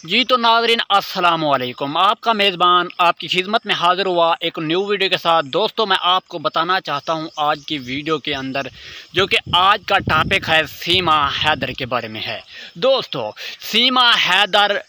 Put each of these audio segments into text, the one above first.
जी तो नाज़रीन अस्सलाम वालेकुम। आपका मेज़बान आपकी खिदमत में हाज़िर हुआ एक न्यू वीडियो के साथ। दोस्तों मैं आपको बताना चाहता हूं आज की वीडियो के अंदर, जो कि आज का टॉपिक है सीमा हैदर के बारे में है। दोस्तों सीमा हैदर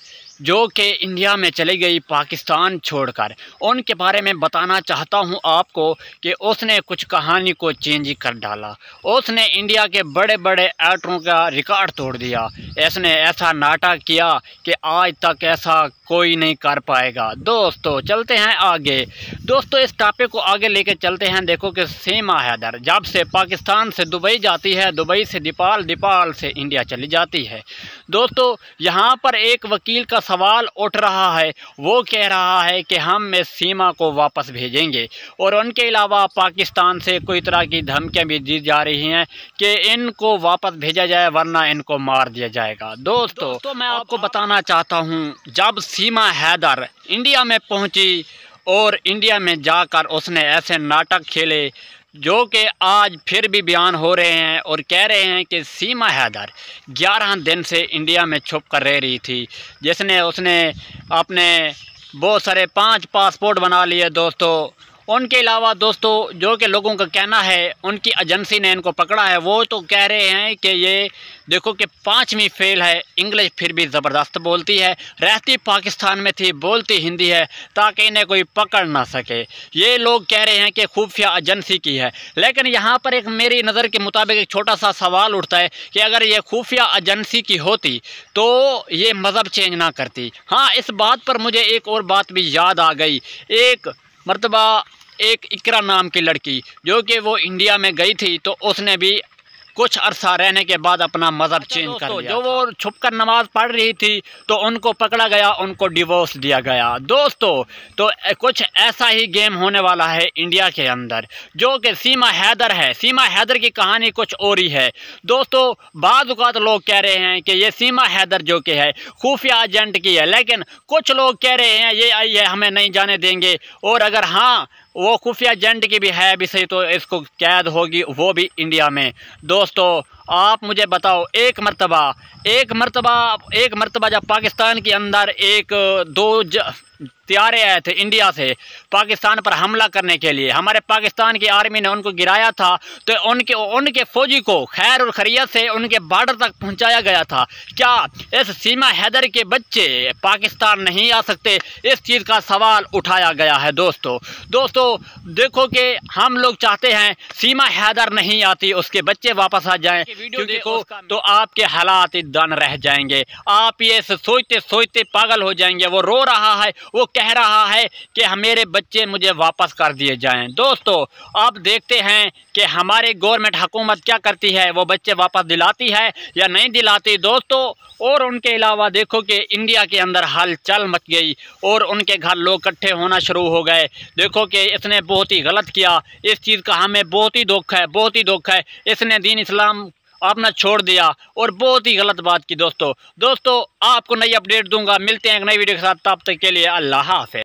जो कि इंडिया में चली गई पाकिस्तान छोड़कर, उनके बारे में बताना चाहता हूं आपको कि उसने कुछ कहानी को चेंज कर डाला। उसने इंडिया के बड़े बड़े एक्टरों का रिकॉर्ड तोड़ दिया। इसने ऐसा नाटक किया कि आज तक ऐसा कोई नहीं कर पाएगा। दोस्तों चलते हैं आगे। दोस्तों इस टॉपिक को आगे लेके चलते हैं। देखो कि सीमा हैदर जब से पाकिस्तान से दुबई जाती है, दुबई से नेपाल, नेपाल से इंडिया चली जाती है। दोस्तों यहाँ पर एक वकील का सवाल उठ रहा है। वो कह रहा है कि हम इस सीमा को वापस भेजेंगे, और उनके अलावा पाकिस्तान से कोई तरह की धमकियाँ भी दी जा रही हैं कि इनको वापस भेजा जाए वरना इनको मार दिया जाएगा। दोस्तों मैं आपको बताना चाहता हूँ, जब सीमा हैदर इंडिया में पहुँची और इंडिया में जाकर उसने ऐसे नाटक खेले जो कि आज फिर भी बयान हो रहे हैं और कह रहे हैं कि सीमा हैदर 11 दिन से इंडिया में छुप कर रह रही थी, जिसने उसने अपने बहुत सारे 5 पासपोर्ट बना लिए। दोस्तों उनके अलावा दोस्तों जो कि लोगों का कहना है, उनकी एजेंसी ने इनको पकड़ा है, वो तो कह रहे हैं कि ये देखो कि 5वीं फेल है, इंग्लिश फिर भी ज़बरदस्त बोलती है, रहती पाकिस्तान में थी, बोलती हिंदी है, ताकि इन्हें कोई पकड़ ना सके। ये लोग कह रहे हैं कि खुफिया एजेंसी की है। लेकिन यहाँ पर एक मेरी नज़र के मुताबिक एक छोटा सा सवाल उठता है कि अगर ये खुफिया एजेंसी की होती तो ये मज़हब चेंज ना करती। हाँ, इस बात पर मुझे एक और बात भी याद आ गई। एक मरतबा एक इकरा नाम की लड़की जो कि वो इंडिया में गई थी, तो उसने भी कुछ अरसा रहने के बाद अपना मज़हब चेंज कर लिया। जो वो छुपकर नमाज़ पढ़ रही थी तो उनको पकड़ा गया, उनको डिवोर्स दिया गया। दोस्तों तो कुछ ऐसा ही गेम होने वाला है इंडिया के अंदर, जो कि सीमा हैदर है। सीमा हैदर की कहानी कुछ और ही है। दोस्तों बाज़ औक़ात लोग कह रहे हैं कि ये सीमा हैदर जो कि है खुफिया एजेंट की है, लेकिन कुछ लोग कह रहे हैं ये आई है, हमें नहीं जाने देंगे, और अगर हाँ वो खुफिया एजेंट की भी है भी सही तो इसको कैद होगी, वो भी इंडिया में। दोस्तों आप मुझे बताओ, एक मरतबा जब पाकिस्तान के अंदर दो त्यारे आए थे इंडिया से पाकिस्तान पर हमला करने के लिए, हमारे पाकिस्तान की आर्मी ने उनको गिराया था, तो उनके फौजी को खैर और खैरियत से उनके बॉर्डर तक पहुंचाया गया था। क्या इस सीमा हैदर के बच्चे पाकिस्तान नहीं आ सकते? इस चीज़ का सवाल उठाया गया है। दोस्तों देखो कि हम लोग चाहते हैं सीमा हैदर नहीं आती, उसके बच्चे वापस आ जाएं। वीडियो देखो तो आपके हालात दन रह जाएंगे, आप ये सोचते सोचते पागल हो जाएंगे। वो रो रहा है, वो कह रहा है कि मेरे बच्चे मुझे वापस कर दिए जाएं। दोस्तों आप देखते हैं कि हमारी गवर्नमेंट हुकूमत क्या करती है, वो बच्चे वापस दिलाती है या नहीं दिलाती। दोस्तों और उनके अलावा देखो कि इंडिया के अंदर हलचल मच गई और उनके घर लोग इकट्ठे होना शुरू हो गए। देखो कि इसने बहुत ही गलत किया, इस चीज़ का हमें बहुत ही दुख है। इसने दीन इस्लाम अपना छोड़ दिया और बहुत ही गलत बात की। दोस्तों आपको नई अपडेट दूंगा, मिलते हैं एक नई वीडियो के साथ, तब तक के लिए अल्लाह हाफ़िज़।